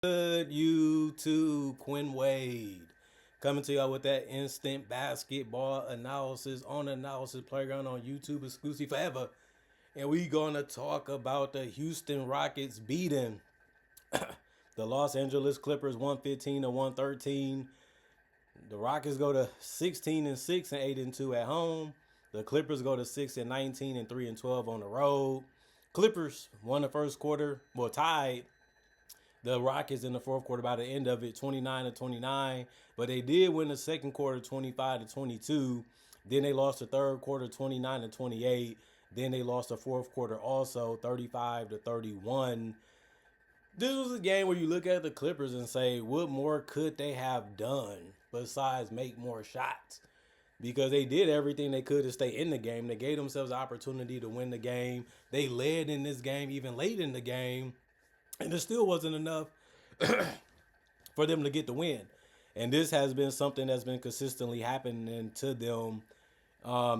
Good, YouTube, Quinn Wade. Coming to y'all with that instant basketball analysis on Analysis Playground on YouTube exclusive forever. And we gonna talk about the Houston Rockets beating the Los Angeles Clippers 115 to 113. The Rockets go to 16 and 6 and 8 and 2 at home. The Clippers go to 6 and 19 and 3 and 12 on the road. Clippers won the first quarter, well tied the Rockets in the fourth quarter by the end of it, 29 to 29. But they did win the second quarter, 25 to 22. Then they lost the third quarter, 29 to 28. Then they lost the fourth quarter also, 35 to 31. This was a game where you look at the Clippers and say, what more could they have done besides make more shots? Because they did everything they could to stay in the game. They gave themselves the opportunity to win the game. They led in this game even late in the game. And it still wasn't enough for them to get the win. And this has been something that's been consistently happening to them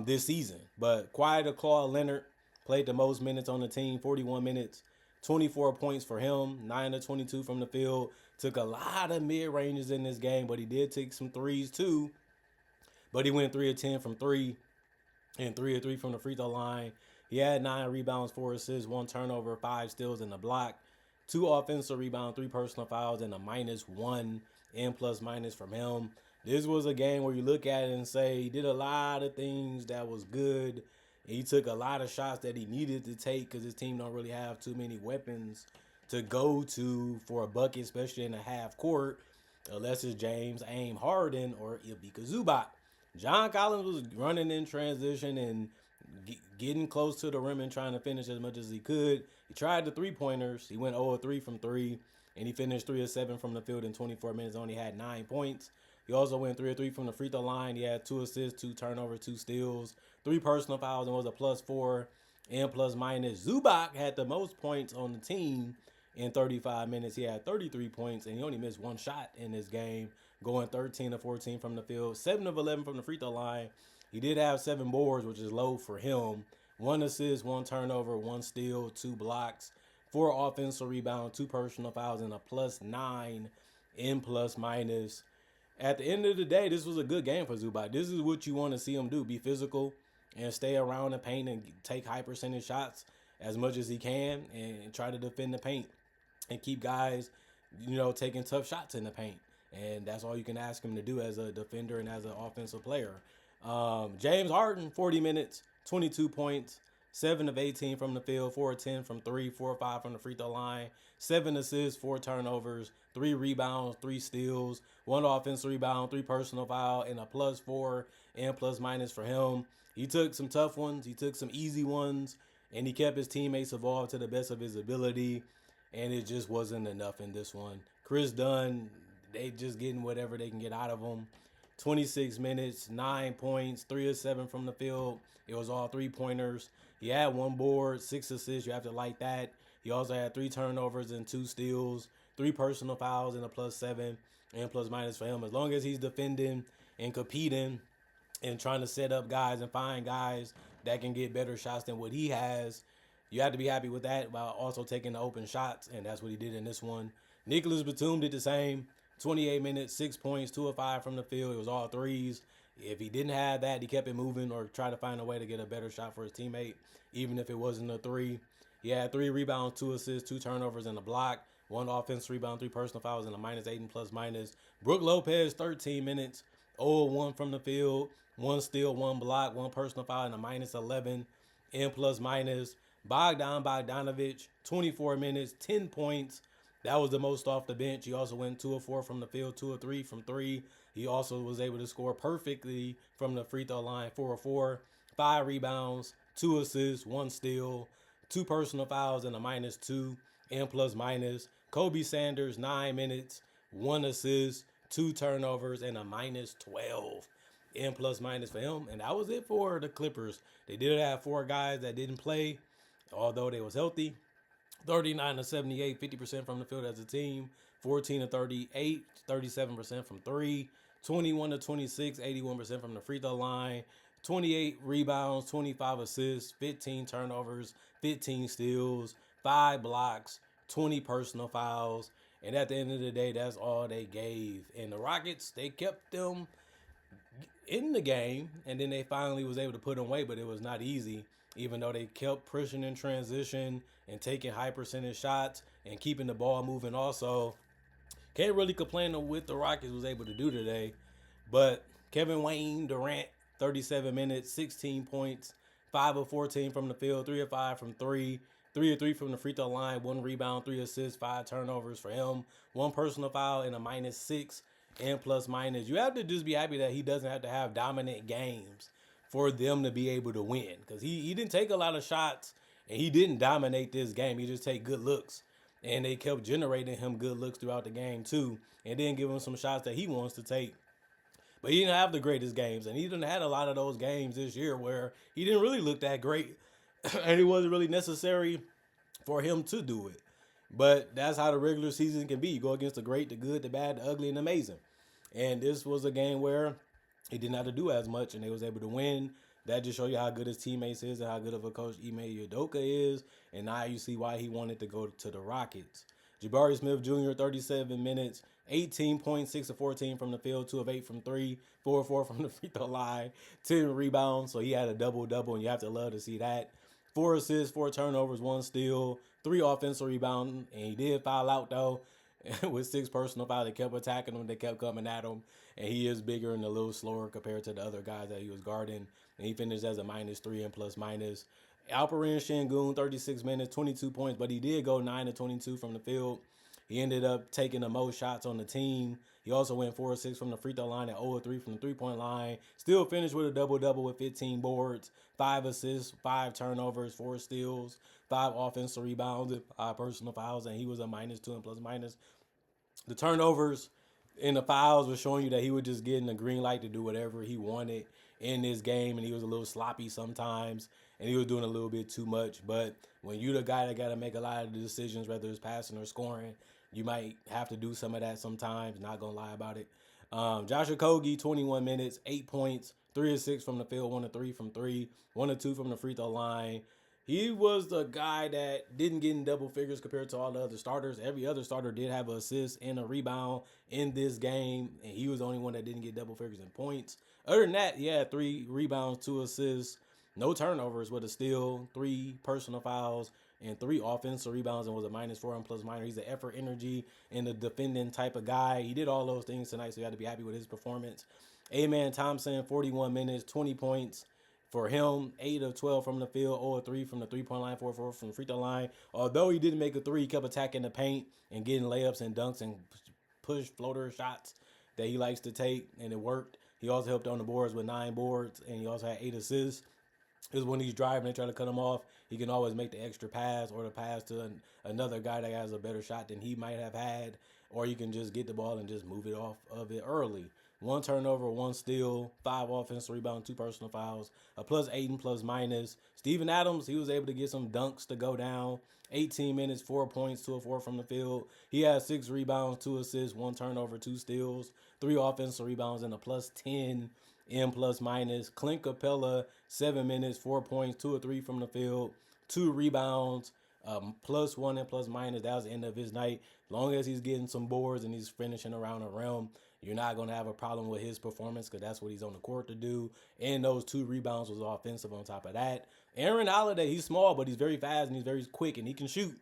this season. But Quiet Claw Leonard played the most minutes on the team, 41 minutes, 24 points for him, 9 to 22 from the field. Took a lot of mid-ranges in this game, but he did take some threes too. But he went 3 of 10 from 3 and 3 of 3 from the free throw line. He had 9 rebounds, 4 assists, 1 turnover, 5 steals, and a block. 2 offensive rebounds, 3 personal fouls, and a -1 in plus minus from him. This was a game where you look at it and say he did a lot of things that was good. He took a lot of shots that he needed to take because his team don't really have too many weapons to go to for a bucket, especially in a half court, unless it's James Aim Harden or Ivica Zubac. John Collins was running in transition and getting close to the rim and trying to finish as much as he could. He tried the three-pointers. He went 0 of 3 from 3, and he finished 3 of 7 from the field in 24 minutes, only had 9 points. He also went 3 of 3 from the free throw line. He had 2 assists, 2 turnovers, 2 steals, 3 personal fouls, and was a +4 and plus minus. Zubac had the most points on the team in 35 minutes. He had 33 points, and he only missed 1 shot in this game, going 13 of 14 from the field, 7 of 11 from the free throw line. He did have 7 boards, which is low for him. 1 assist, 1 turnover, 1 steal, 2 blocks, 4 offensive rebounds, 2 personal fouls, and a +9 in plus minus. At the end of the day, this was a good game for Zubac. This is what you want to see him do: be physical and stay around the paint and take high percentage shots as much as he can and try to defend the paint and keep guys, taking tough shots in the paint. And that's all you can ask him to do as a defender and as an offensive player. James Harden, 40 minutes, 22 points, 7 of 18 from the field, 4 of 10 from 3, 4 of 5 from the free throw line, 7 assists, 4 turnovers, 3 rebounds, 3 steals, 1 offensive rebound, 3 personal foul, and a +4 and plus minus for him. He took some tough ones, he took some easy ones, and he kept his teammates involved to the best of his ability, and it just wasn't enough in this one. Chris Dunn, they just getting whatever they can get out of him. 26 minutes, 9 points, 3 of 7 from the field. It was all 3-pointers. He had 1 board, 6 assists. You have to like that. He also had 3 turnovers and 2 steals, 3 personal fouls, and a +7 and plus minus for him. As long as he's defending and competing and trying to set up guys and find guys that can get better shots than what he has, you have to be happy with that while also taking the open shots, and that's what he did in this one. Nicholas Batum did the same. 28 minutes, 6 points, 2 of 5 from the field. It was all threes. If he didn't have that, he kept it moving or tried to find a way to get a better shot for his teammate, even if it wasn't a 3. He had 3 rebounds, 2 assists, 2 turnovers, and a block. 1 offensive rebound, 3 personal fouls, and a -8 and plus minus. Brook Lopez, 13 minutes, 0 of 1 from the field, 1 steal, 1 block, 1 personal foul, and a -11 and plus minus. Bogdan Bogdanovic, 24 minutes, 10 points. That was the most off the bench. He also went 2 of 4 from the field, 2 of 3 from 3. He also was able to score perfectly from the free throw line, 4 of 4, 5 rebounds, 2 assists, 1 steal, 2 personal fouls, and a -2 and plus minus. Kobe Sanders, 9 minutes, 1 assist, 2 turnovers, and a -12 and plus minus for him. And that was it for the Clippers. They did have 4 guys that didn't play, although they was healthy. 39 to 78, 50% from the field as a team. 14 to 38, 37% from 3. 21 to 26, 81% from the free throw line. 28 rebounds, 25 assists, 15 turnovers, 15 steals, 5 blocks, 20 personal fouls, And at the end of the day, that's all they gave. And the Rockets, they kept them in the game, and then they finally was able to put them away, but it was not easy. Even though they kept pushing in transition and taking high percentage shots and keeping the ball moving, also can't really complain on what the Rockets was able to do today. But Kevin Wayne Durant, 37 minutes, 16 points, 5 of 14 from the field, 3 of 5 from 3, 3 of 3 from the free throw line, 1 rebound, 3 assists, 5 turnovers for him, 1 personal foul, and a -6 and plus minus. You have to just be happy that he doesn't have to have dominant games for them to be able to win. Because he didn't take a lot of shots and he didn't dominate this game. He just take good looks. And they kept generating him good looks throughout the game too. And then give him some shots that he wants to take. But he didn't have the greatest games. And he didn't had a lot of those games this year where he didn't really look that great. And it wasn't really necessary for him to do it. But that's how the regular season can be. You go against the great, the good, the bad, the ugly, and the amazing. And this was a game where he didn't have to do as much, and they was able to win. That just show you how good his teammates is and how good of a coach Ime Udoka is. And now you see why he wanted to go to the Rockets. Jabari Smith Jr., 37 minutes, 18 points, 6 of 14 from the field, 2 of 8 from 3, 4 of 4 from the free throw line, 10 rebounds. So he had a double-double, and you have to love to see that. 4 assists, 4 turnovers, 1 steal, 3 offensive rebounds, and he did foul out, though, with 6 personal fouls. They kept attacking him. They kept coming at him, and he is bigger and a little slower compared to the other guys that he was guarding, and he finished as a -3 and plus minus. Alperen Şengün, 36 minutes, 22 points, but he did go 9 of 22 from the field. He ended up taking the most shots on the team. He also went 4 of 6 from the free throw line and 0 of 3 from the three-point line. Still finished with a double-double with 15 boards, 5 assists, 5 turnovers, 4 steals, 5 offensive rebounds, and 5 personal fouls, and he was a -2 and plus minus. The turnovers and the fouls were showing you that he was just getting the green light to do whatever he wanted in this game, and he was a little sloppy sometimes, and he was doing a little bit too much. But when you're the guy that got to make a lot of the decisions, whether it's passing or scoring, you might have to do some of that sometimes. Not going to lie about it. Josh Okogie, 21 minutes, 8 points, 3 of 6 from the field, 1 of 3 from 3, 1 of 2 from the free throw line. He was the guy that didn't get in double figures compared to all the other starters. Every other starter did have an assist and a rebound in this game, and he was the only one that didn't get double figures in points. Other than that, he had 3 rebounds, 2 assists, no turnovers with a steal, 3 personal fouls, and 3 offensive rebounds, and was a -4 and plus minor. He's an effort, energy, and a defending type of guy. He did all those things tonight, so you had to be happy with his performance. Amen Thompson, 41 minutes, 20 points. For him, 8 of 12 from the field, 0 of 3 from the three-point line, 4 of 4 from the free throw line. Although he didn't make a 3, he kept attacking the paint and getting layups and dunks and push floater shots that he likes to take, and it worked. He also helped on the boards with 9 boards, and he also had 8 assists. Is when he's driving and try to cut him off, he can always make the extra pass or the pass to another guy that has a better shot than he might have had, or you can just get the ball and just move it off of it early. 1 turnover, 1 steal, 5 offensive rebounds, 2 personal fouls, a +8 and plus minus. Steven Adams, he was able to get some dunks to go down. 18 minutes, 4 points, 2 of 4 from the field. He had 6 rebounds, 2 assists, 1 turnover, 2 steals, 3 offensive rebounds, and a +10 in plus minus. Clint Capella, 7 minutes, 4 points, 2 of 3 from the field, 2 rebounds, +1 and plus minus. That was the end of his night. As long as he's getting some boards and he's finishing around the rim, you're not going to have a problem with his performance because that's what he's on the court to do. And those 2 rebounds was offensive on top of that. Aaron Holiday, he's small, but he's very fast and he's very quick and he can shoot.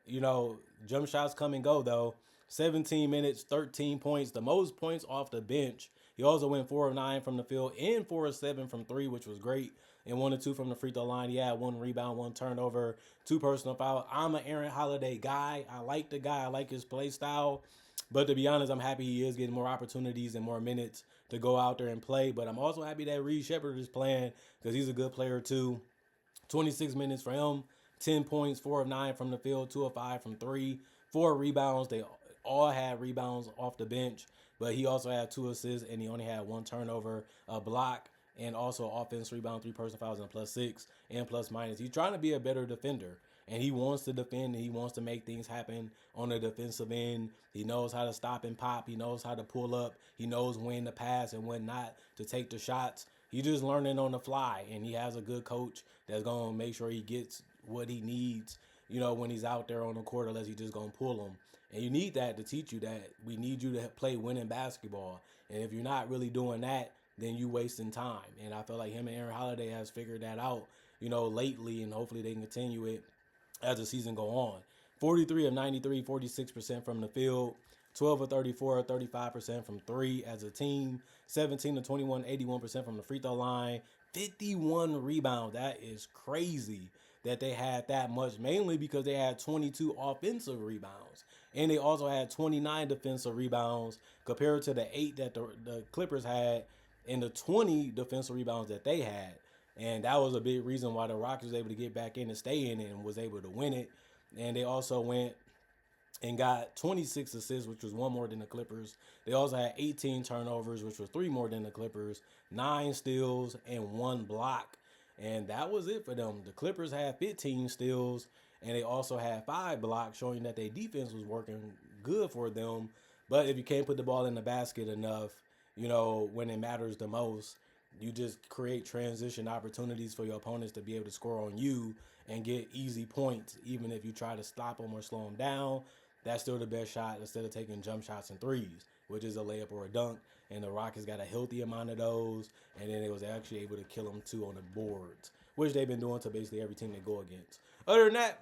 You know, jump shots come and go, though. 17 minutes, 13 points, the most points off the bench. He also went 4 of 9 from the field and 4 of 7 from 3, which was great. And 1 of 2 from the free throw line. He had 1 rebound, 1 turnover, 2 personal fouls. I'm an Aaron Holiday guy. I like the guy. I like his play style. But to be honest, I'm happy he is getting more opportunities and more minutes to go out there and play. But I'm also happy that Reed Shepherd is playing because he's a good player too. 26 minutes for him, 10 points, 4 of 9 from the field, 2 of 5 from 3, 4 rebounds. They all had rebounds off the bench, but he also had 2 assists and he only had 1 turnover, a block, and also offense rebound, 3 personal fouls, and a +6 and plus minus. He's trying to be a better defender. And he wants to defend and he wants to make things happen on the defensive end. He knows how to stop and pop. He knows how to pull up. He knows when to pass and when not to take the shots. He's just learning on the fly. And he has a good coach that's going to make sure he gets what he needs, you know, when he's out there on the court, unless he's just going to pull him. And you need that to teach you that we need you to play winning basketball. And if you're not really doing that, then you wasting time. And I feel like him and Aaron Holiday has figured that out, lately, and hopefully they can continue it as the season go on. 43 of 93, 46% from the field, 12 of 34, 35% from three as a team, 17 to 21, 81% from the free throw line, 51 rebounds. That is crazy that they had that much, mainly because they had 22 offensive rebounds. And they also had 29 defensive rebounds compared to the 8 that the Clippers had and the 20 defensive rebounds that they had. And that was a big reason why the Rockets was able to get back in and stay in it and was able to win it. And they also went and got 26 assists, which was one more than the Clippers. They also had 18 turnovers, which was three more than the Clippers, 9 steals, and 1 block. And that was it for them. The Clippers had 15 steals, and they also had 5 blocks, showing that their defense was working good for them. But if you can't put the ball in the basket enough, when it matters the most, you just create transition opportunities for your opponents to be able to score on you and get easy points, even if you try to stop them or slow them down. That's still the best shot instead of taking jump shots and threes, which is a layup or a dunk. And the Rockets got a healthy amount of those, and then they was actually able to kill them too on the boards, which they've been doing to basically every team they go against. Other than that,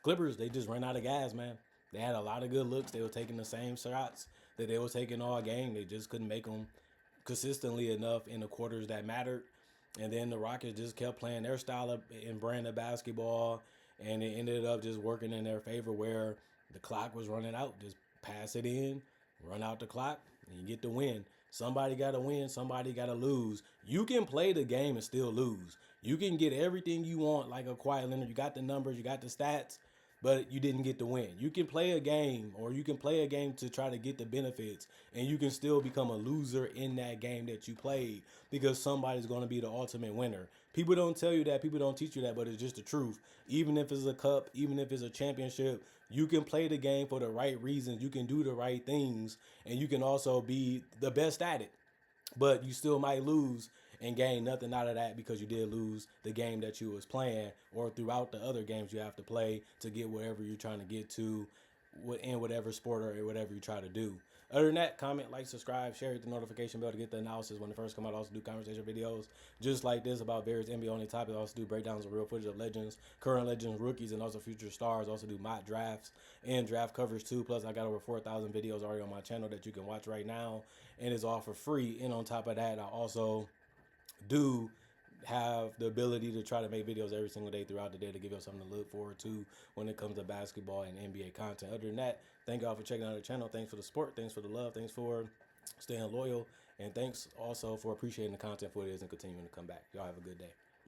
Clippers, they just ran out of gas, man. They had a lot of good looks. They were taking the same shots that they were taking all game. They just couldn't make them consistently enough in the quarters that mattered. And then the Rockets just kept playing their style of and brand of basketball, and it ended up just working in their favor where the clock was running out. Just pass it in, run out the clock, and you get the win. Somebody got to win. Somebody got to lose. You can play the game and still lose. You can get everything you want like a Kawhi Leonard. You got the numbers, you got the stats, but you didn't get the win. You can play a game, or you can play a game to try to get the benefits, and you can still become a loser in that game that you played because somebody's going to be the ultimate winner. People don't tell you that. People don't teach you that, but it's just the truth. Even if it's a cup, even if it's a championship, you can play the game for the right reasons. You can do the right things, and you can also be the best at it. But you still might lose and gain nothing out of that because you did lose the game that you was playing, or throughout the other games you have to play to get wherever you're trying to get to in whatever sport or whatever you try to do. Other than that, comment, like, subscribe, share, hit the notification bell to get the analysis when it first come out. I also do conversation videos just like this about various NBA only topics. I also do breakdowns of real footage of legends, current legends, rookies, and also future stars. I also do mock drafts and draft coverage too. Plus, I got over 4,000 videos already on my channel that you can watch right now, and it's all for free. And on top of that, I also do have the ability to try to make videos every single day throughout the day to give you something to look forward to when it comes to basketball and NBA content. Other than that, thank y'all for checking out the channel. Thanks for the support. Thanks for the love. Thanks for staying loyal. And thanks also for appreciating the content for it is and continuing to come back. Y'all have a good day.